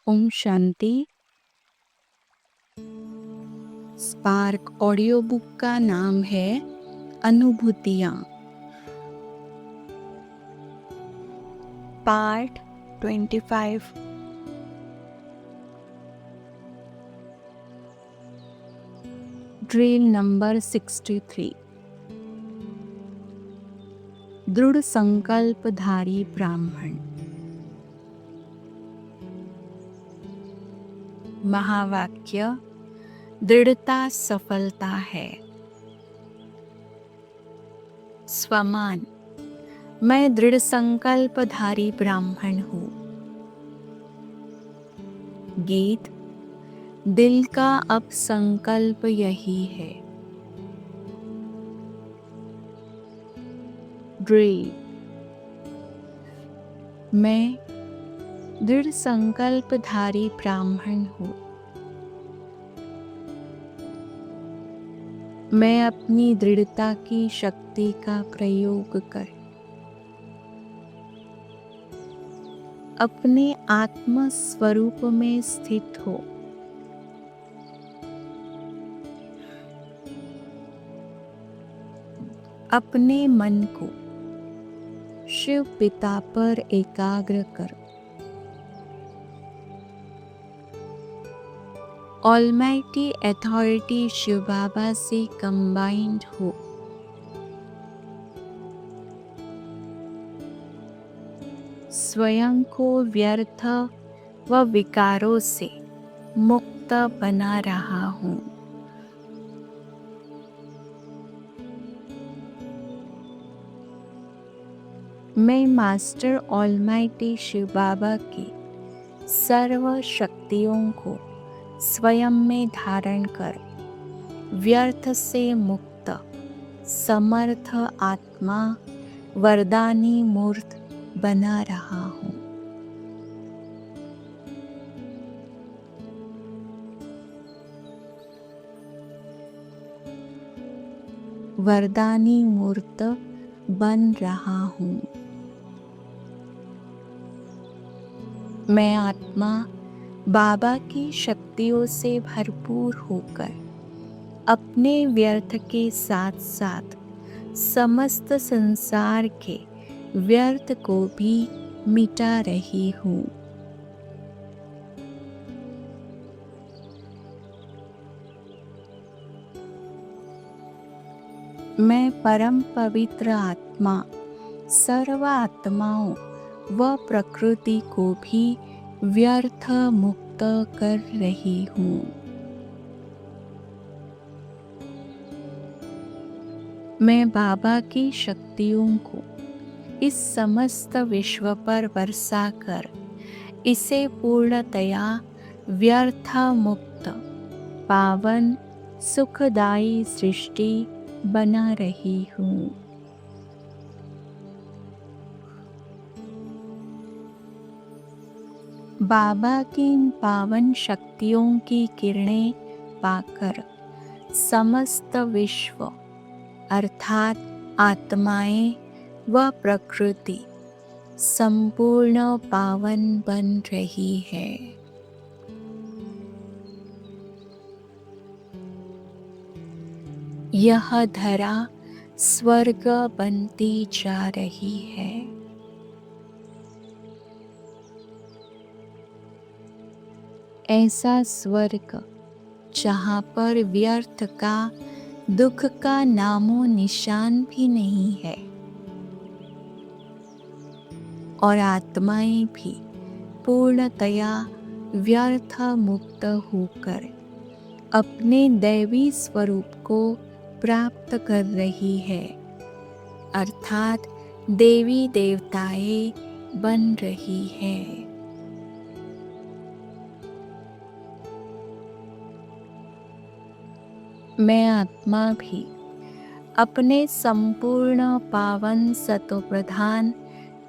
Om Shanti. Spark audio book का नाम है अनुभूतियाँ। पार्ट 25। Drill number 63। दृढ़ संकल्पधारी ब्राह्मण। महावाक्य: दृढ़ता सफलता है। स्वमान: मैं दृढ़ संकल्पधारी ब्राह्मण हूँ। गीत: दिल का अब संकल्प यही है। ड्रिल: मैं दृढ़ संकल्पधारी ब्राह्मण हूँ। मैं अपनी दृढ़ता की शक्ति का प्रयोग कर अपने आत्म स्वरूप में स्थित हो अपने मन को शिव पिता पर एकाग्र कर ऑलमाइटी अथॉरिटी शिव बाबा से कंबाइंड हो। स्वयं को व्यर्थ व विकारों से मुक्त बना रहा हूँ। मैं मास्टर ऑलमाइटी शिव बाबा की सर्व शक्तियों को स्वयं में धारण कर व्यर्थ से मुक्त समर्थ आत्मा वरदानी मूर्त बना रहा हूँ। वरदानी मूर्त बन रहा हूँ। मैं आत्मा बाबा की शक्तियों से भरपूर होकर अपने व्यर्थ के साथ साथ समस्त संसार के व्यर्थ को भी मिटा रही हूँ। मैं परम पवित्र आत्मा सर्व आत्माओं व प्रकृति को भी व्यर्थ मुक्त कर रही हूँ। मैं बाबा की शक्तियों को इस समस्त विश्व पर बरसाकर इसे पूर्णतया व्यर्थ मुक्त पावन सुखदायी सृष्टि बना रही हूँ। बाबा की इन पावन शक्तियों की किरणें पाकर समस्त विश्व अर्थात आत्माएं व प्रकृति संपूर्ण पावन बन रही है। यह धरा स्वर्ग बनती जा रही है। ऐसा स्वर्ग जहाँ पर व्यर्थ का दुख का नामो निशान भी नहीं है और आत्माएं भी पूर्णतया व्यर्थ मुक्त होकर अपने दैवी स्वरूप को प्राप्त कर रही है अर्थात देवी देवताएं बन रही है। मैं आत्मा भी अपने संपूर्ण पावन सतोप्रधान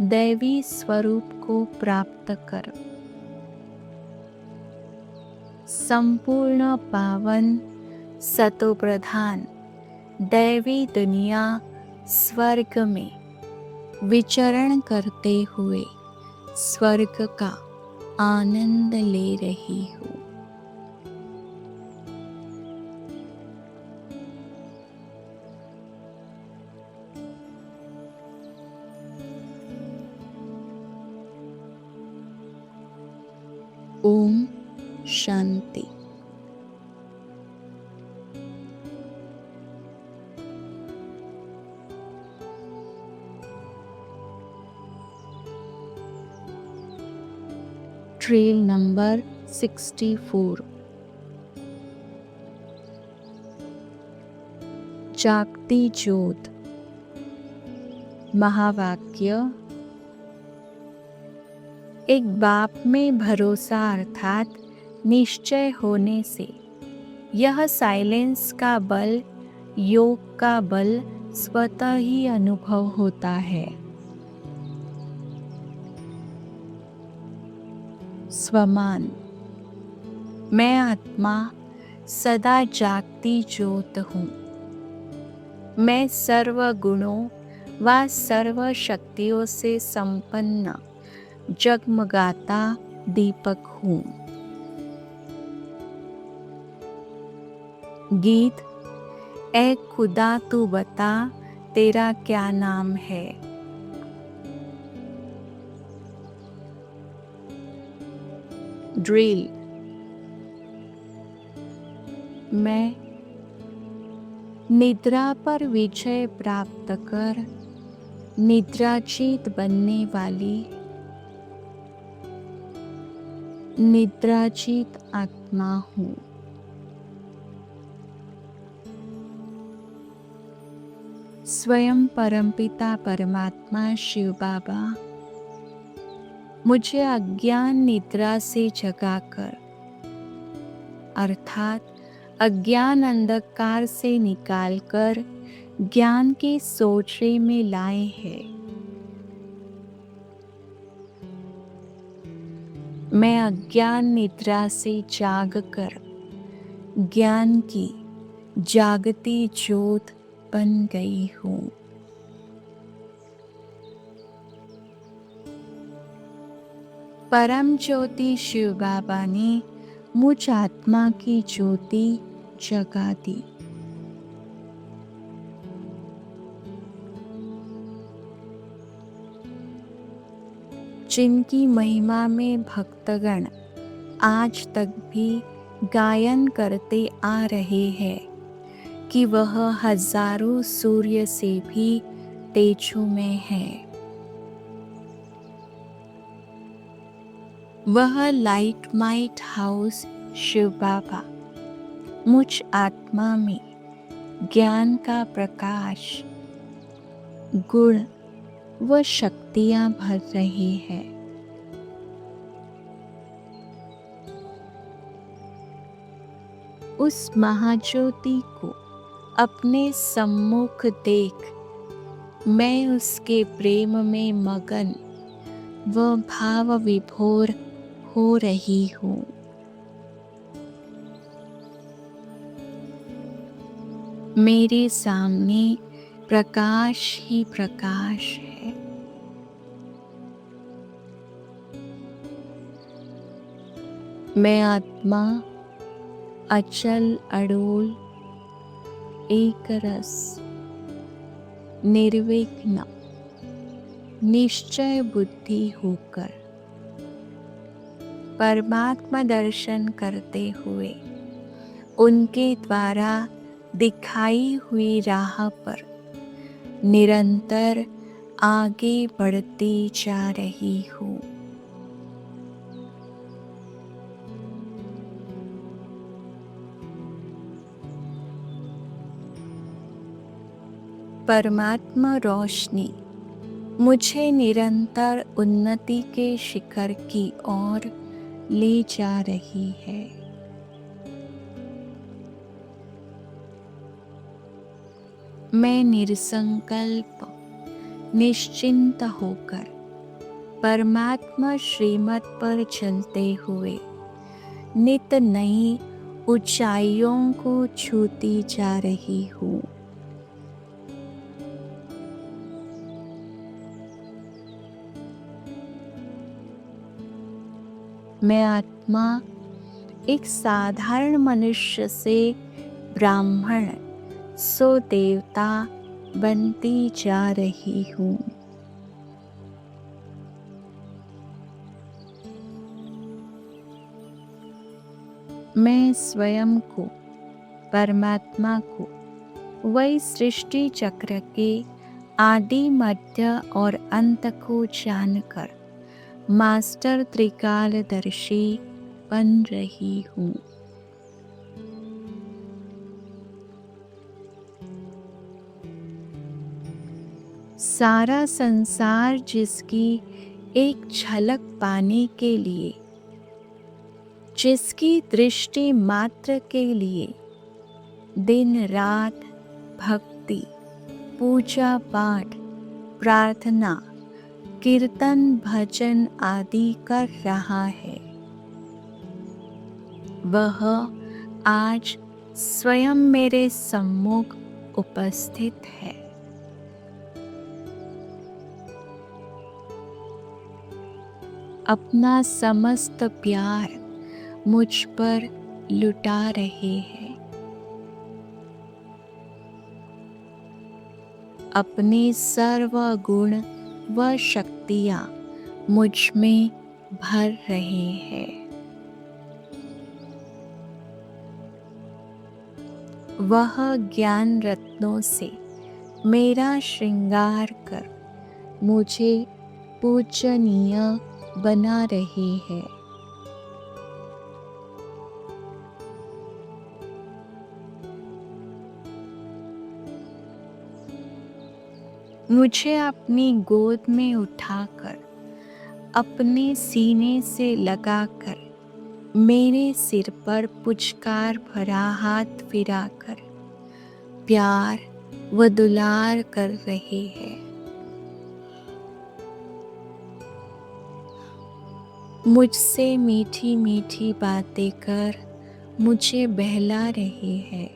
दैवी स्वरूप को प्राप्त कर संपूर्ण पावन सतोप्रधान दैवी दुनिया स्वर्ग में विचरण करते हुए स्वर्ग का आनंद ले रही हूँ। ओम शांति। Drill number 64। जागती ज्योत। महावाक्य। एक बाप में भरोसा अर्थात निश्चय होने से यह साइलेंस का बल, योग का बल स्वतः ही अनुभव होता है। स्वमान। मैं आत्मा सदा जागती ज्योत हूँ। मैं सर्व गुणों व सर्व शक्तियों से संपन्न जगमगाता दीपक हूँ। गीत। ऐ खुदा तू बता तेरा क्या नाम है। ड्रिल। मैं निद्रा पर विजय प्राप्त कर निद्राचीत बनने वाली निद्राचीत आत्मा हूँ। स्वयं परमपिता परमात्मा शिव बाबा मुझे अज्ञान निद्रा से जगाकर अर्थात अज्ञान अंधकार से निकालकर ज्ञान के सोचरे में लाए हैं। मैं अज्ञान निद्रा से जागकर ज्ञान की जागती ज्योत बन गई हूँ। परम ज्योति शिव बाबा ने मुझ आत्मा की ज्योति जगा दी। जिनकी महिमा में भक्तगण आज तक भी गायन करते आ रहे हैं कि वह हजारों सूर्य से भी तेजोमय है। वह लाइट माइट हाउस शिव बाबा मुझ आत्मा में ज्ञान का प्रकाश, गुण व शक्तियां भर रही है। उस महाज्योति को अपने सम्मुख देख मैं उसके प्रेम में मगन व भाव विभोर हो रही हूँ। मेरे सामने प्रकाश ही प्रकाश है। मैं आत्मा अचल अडोल एक रस निर्विघ्न निश्चय बुद्धि होकर परमात्मा दर्शन करते हुए उनके द्वारा दिखाई हुई राह पर निरंतर आगे बढ़ती जा रही हूँ। परमात्मा रोशनी मुझे निरंतर उन्नति के शिखर की ओर ले जा रही है। मैं निसंकल्प निश्चिंत होकर परमात्मा श्रीमत पर चलते हुए नित नई ऊंचाइयों को छूती जा रही हूँ। मैं आत्मा एक साधारण मनुष्य से ब्राह्मण सो देवता बनती जा रही हूँ। मैं स्वयं को, परमात्मा को, वही सृष्टि चक्र के आदि मध्य और अंत को जानकर मास्टर त्रिकालदर्शी बन रही हूँ। सारा संसार जिसकी एक झलक पाने के लिए, जिसकी दृष्टि मात्र के लिए दिन रात भक्ति, पूजा पाठ, प्रार्थना, कीर्तन, भजन आदि कर रहा है, वह आज स्वयं मेरे सम्मुख उपस्थित है। अपना समस्त प्यार मुझ पर लुटा रहे हैं। अपने सर्व गुण व शक्तियाँ मुझ में भर रहे हैं। वह ज्ञान रत्नों से मेरा श्रृंगार कर मुझे पूजनीय बना रहे हैं। मुझे अपनी गोद में उठाकर, अपने सीने से लगाकर, मेरे सिर पर पुचकार भरा हाथ फिराकर प्यार व दुलार कर रहे हैं। मुझसे मीठी मीठी बातें कर मुझे बहला रहे हैं।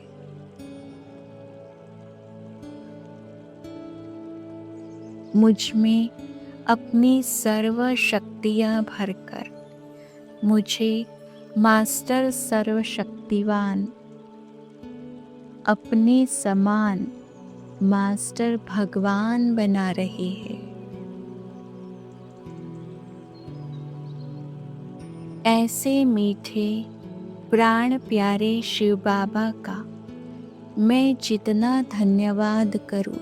मुझ में अपनी सर्व शक्तियाँ भरकर मुझे मास्टर सर्वशक्तिवान, अपने समान मास्टर भगवान बना रहे हैं। ऐसे मीठे प्राण प्यारे शिव बाबा का मैं जितना धन्यवाद करूं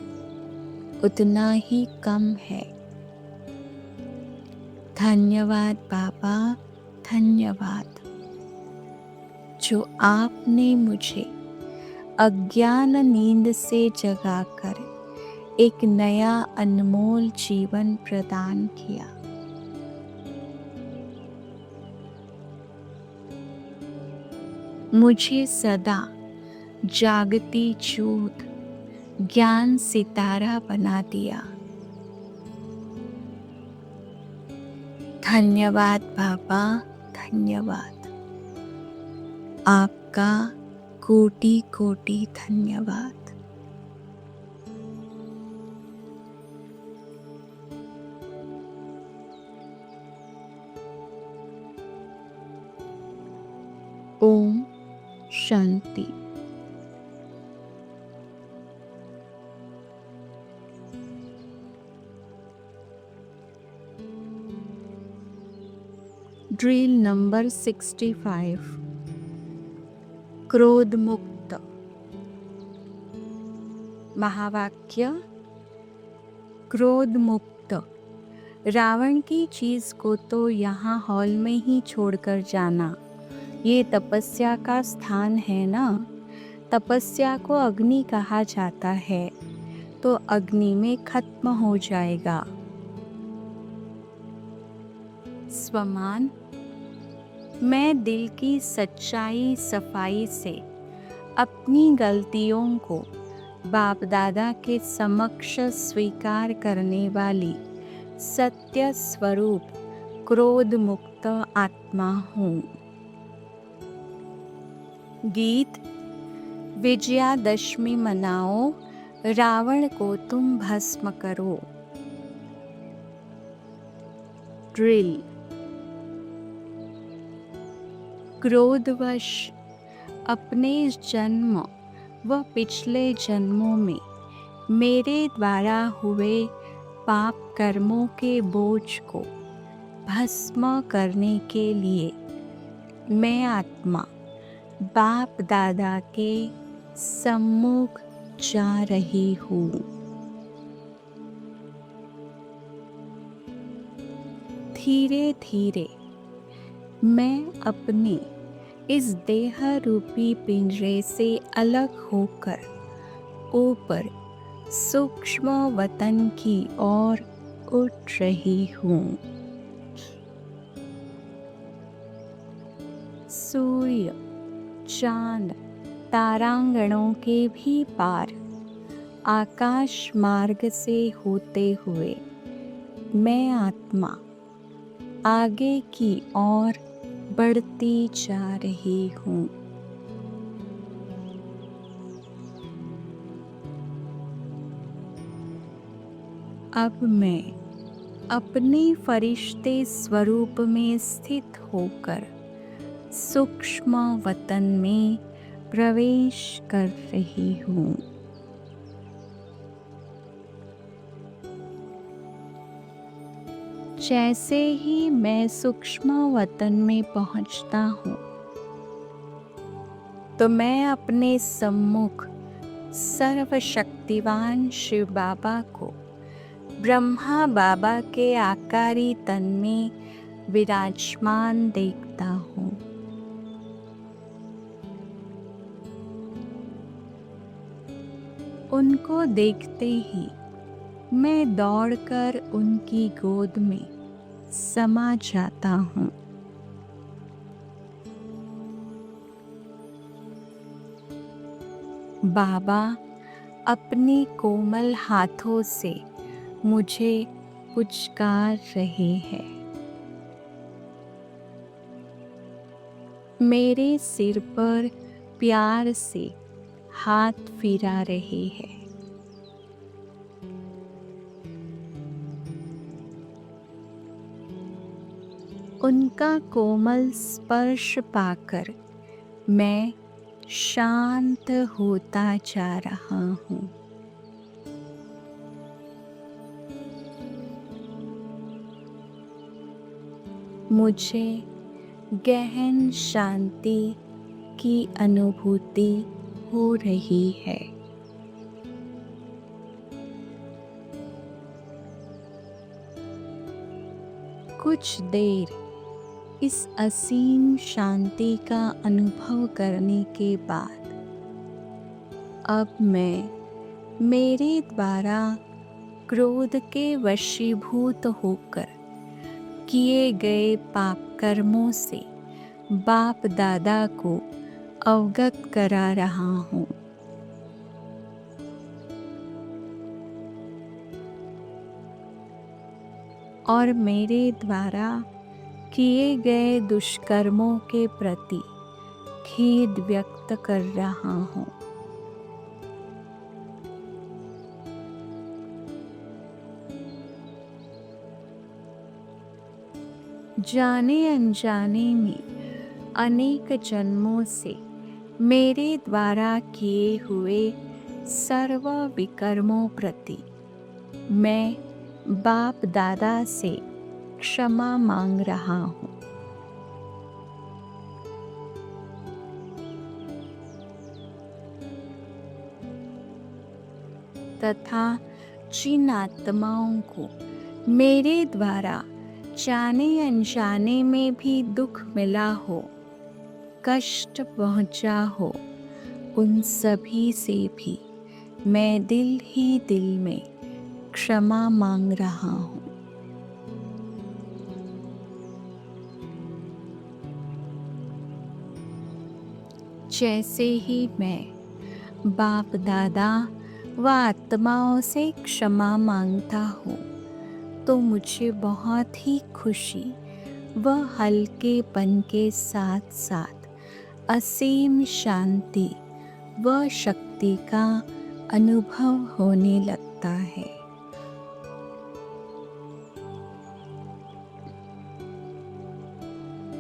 उतना ही कम है। धन्यवाद बाबा, धन्यवाद, जो आपने मुझे अज्ञान नींद से जगाकर एक नया अनमोल जीवन प्रदान किया। मुझे सदा जागती ज्योत, ज्ञान सितारा बना दिया। धन्यवाद बाबा, धन्यवाद, आपका कोटि कोटि धन्यवाद। ओम शांति। Drill number 65। क्रोध मुक्त। महावाक्य। क्रोध मुक्त। रावण की चीज को तो यहाँ हॉल में ही छोड़कर जाना। ये तपस्या का स्थान है ना। तपस्या को अग्नि कहा जाता है, तो अग्नि में खत्म हो जाएगा। स्वमान। मैं दिल की सच्चाई सफाई से अपनी गलतियों को बाप दादा के समक्ष स्वीकार करने वाली सत्य स्वरूप क्रोध मुक्त आत्मा हूँ। गीत। विजयादशमी मनाओ, रावण को तुम भस्म करो। ड्रिल। क्रोधवश अपने जन्म व पिछले जन्मों में मेरे द्वारा हुए पाप कर्मों के बोझ को भस्म करने के लिए मैं आत्मा बाप दादा के सम्मुख जा रही हूँ। धीरे धीरे मैं अपने इस देह रूपी पिंजरे से अलग होकर ऊपर सूक्ष्म वतन की ओर उठ रही हूँ। सूर्य, चांद, तारांगणों के भी पार आकाश मार्ग से होते हुए मैं आत्मा आगे की ओर बढ़ती जा रही हूँ। अब मैं अपने फरिश्ते स्वरूप में स्थित होकर सूक्ष्म वतन में प्रवेश कर रही हूँ। जैसे ही मैं सूक्ष्म वतन में पहुंचता हूँ तो मैं अपने सम्मुख सर्वशक्तिवान शिव बाबा को ब्रह्मा बाबा के आकारी तन में विराजमान देखता हूँ। उनको देखते ही मैं दौड़कर उनकी गोद में समा जाता हूँ। बाबा अपनी कोमल हाथों से मुझे पुचकार रहे हैं। मेरे सिर पर प्यार से हाथ फिरा रहे हैं। उनका कोमल स्पर्श पाकर मैं शांत होता जा रहा हूँ। मुझे गहन शांति की अनुभूति हो रही है। कुछ देर इस असीम शांति का अनुभव करने के बाद अब मैं मेरे द्वारा क्रोध के वशीभूत होकर किए गए पाप कर्मों से बाप दादा को अवगत करा रहा हूँ। और मेरे द्वारा किए गए दुष्कर्मों के प्रति खेद व्यक्त कर रहा हूँ। जाने अनजाने में अनेक जन्मों से मेरे द्वारा किए हुए सर्व विकर्मों प्रति मैं बाप दादा से क्षमा मांग रहा हूँ। तथा जिन आत्माओं को मेरे द्वारा जाने अनजाने में भी दुख मिला हो, कष्ट पहुँचा हो, उन सभी से भी मैं दिल ही दिल में क्षमा मांग रहा हूँ। जैसे ही मैं बाप दादा व आत्माओं से क्षमा मांगता हूँ तो मुझे बहुत ही खुशी व हल्केपन के साथ साथ असीम शांति व शक्ति का अनुभव होने लगता है।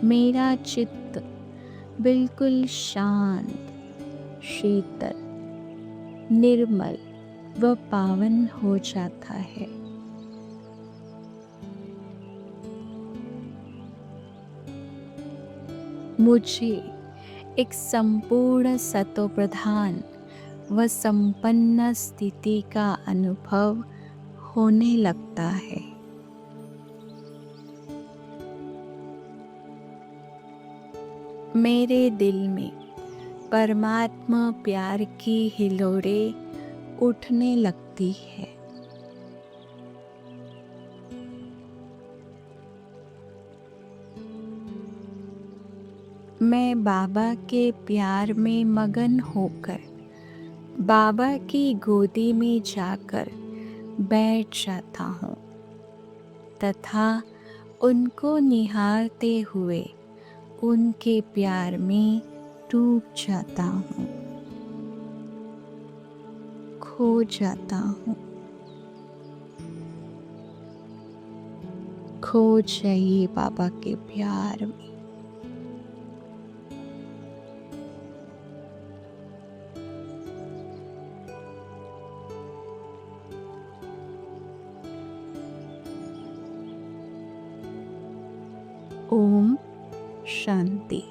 मेरा चित्त बिल्कुल शांत, शीतल, निर्मल व पावन हो जाता है। मुझे एक संपूर्ण सतोप्रधान व संपन्न स्थिति का अनुभव होने लगता है। मेरे दिल में परमात्मा प्यार की हिलोरें उठने लगती है। मैं बाबा के प्यार में मगन होकर बाबा की गोदी में जाकर बैठ जाता हूँ तथा उनको निहारते हुए उनके प्यार में डूब जाता हूँ, खो जाता हूँ। खो जाइए बाबा के प्यार में। ओम शांति।